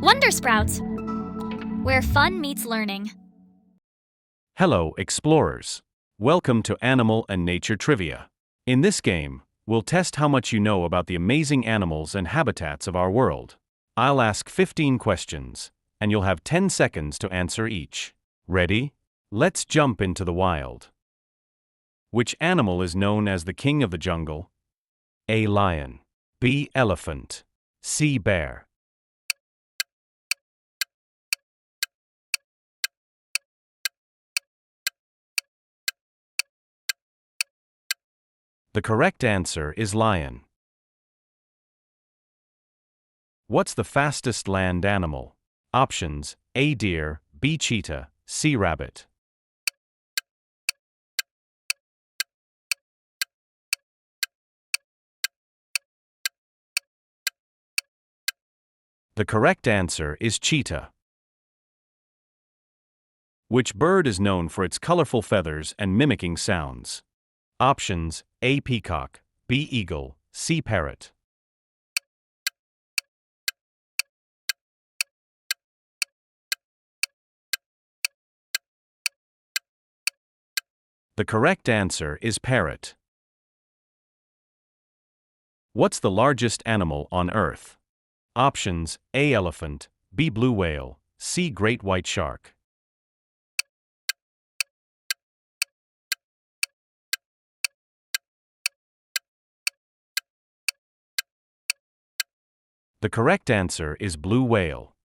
Wonder Sprouts, where fun meets learning. Hello, explorers. Welcome to Animal and Nature Trivia. In this game, we'll test how much you know about the amazing animals and habitats of our world. I'll ask 15 questions, and you'll have 10 seconds to answer each. Ready? Let's jump into the wild. Which animal is known as the king of the jungle? A. Lion. B. Elephant. C. Bear. The correct answer is lion. What's the fastest land animal? Options: A. Deer, B. Cheetah, C. Rabbit. The correct answer is cheetah. Which bird is known for its colorful feathers and mimicking sounds? Options: A. Peacock, B. Eagle, C. Parrot. The correct answer is parrot. What's the largest animal on Earth? Options: A. Elephant, B. Blue whale, C. Great white shark. The correct answer is blue whale.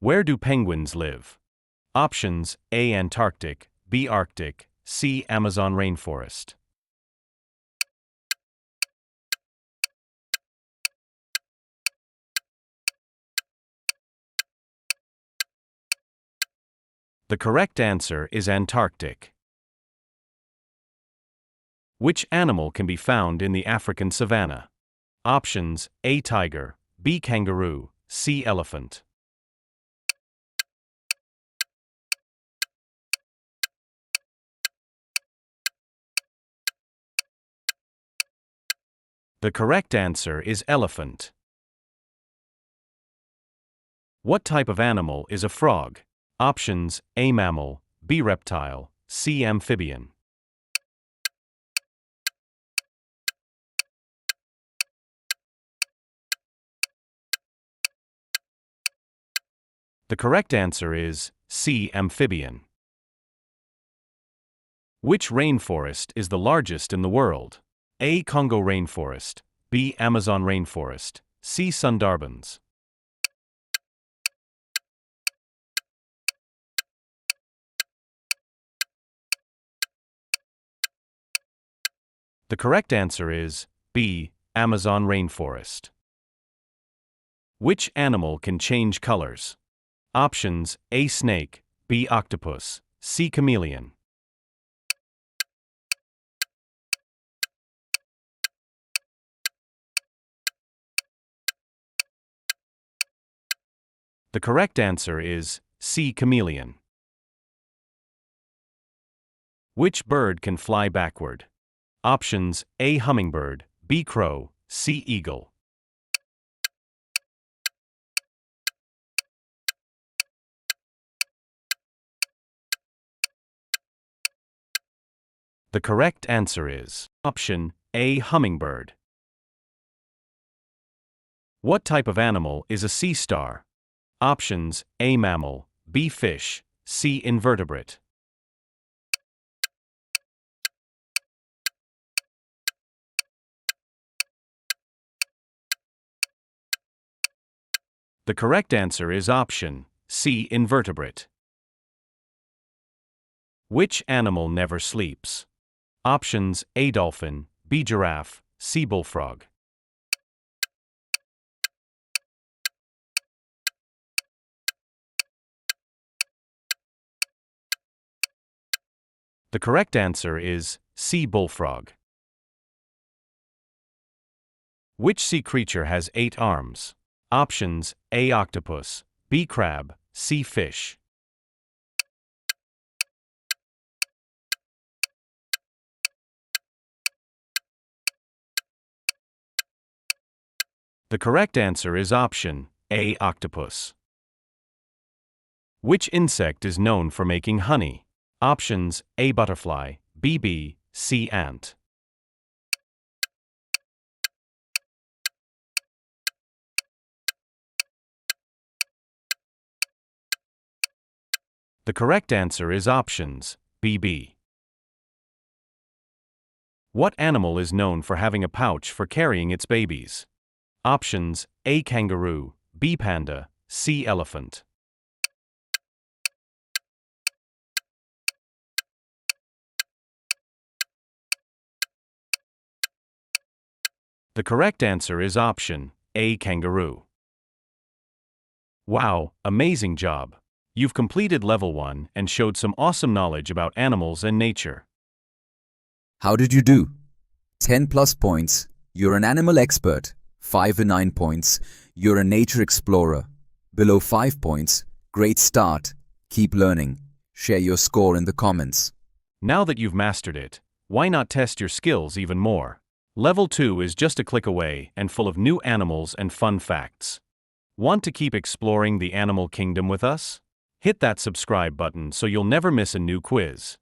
Where do penguins live? Options: A. Antarctic, B. Arctic, C. Amazon rainforest. The correct answer is Antarctic. Which animal can be found in the African savanna? Options: A. Tiger, B. Kangaroo, C. Elephant. The correct answer is elephant. What type of animal is a frog? Options: A. Mammal, B. Reptile, C. Amphibian. The correct answer is C. Amphibian. Which rainforest is the largest in the world? A. Congo rainforest, B. Amazon rainforest, C. Sundarbans. The correct answer is B. Amazon rainforest. Which animal can change colors? Options: A. Snake, B. Octopus, C. Chameleon. The correct answer is C. Chameleon. Which bird can fly backward? Options: A. Hummingbird, B. Crow, C. Eagle. The correct answer is option A. Hummingbird. What type of animal is a sea star? Options: A. Mammal, B. Fish, C. Invertebrate. The correct answer is option C. Invertebrate. Which animal never sleeps? Options: A. Dolphin, B. Giraffe, C. Bullfrog. The correct answer is C. Bullfrog. Which sea creature has 8 arms? Options: A. Octopus, B. Crab, C. Fish. The correct answer is option A. Octopus. Which insect is known for making honey? Options A. Butterfly, B. Bee, C. Ant. The correct answer is options B. Bee. What animal is known for having a pouch for carrying its babies? Options A. Kangaroo, B. Panda, C. Elephant. The correct answer is option A. Kangaroo. Wow, amazing job! You've completed level 1 and showed some awesome knowledge about animals and nature. How did you do? 10 plus points. You're an animal expert. 5 and 9 points. You're a nature explorer. Below 5 points. Great start. Keep learning. Share your score in the comments. Now that you've mastered it, why not test your skills even more? Level 2 is just a click away and full of new animals and fun facts. Want to keep exploring the animal kingdom with us? Hit that subscribe button so you'll never miss a new quiz.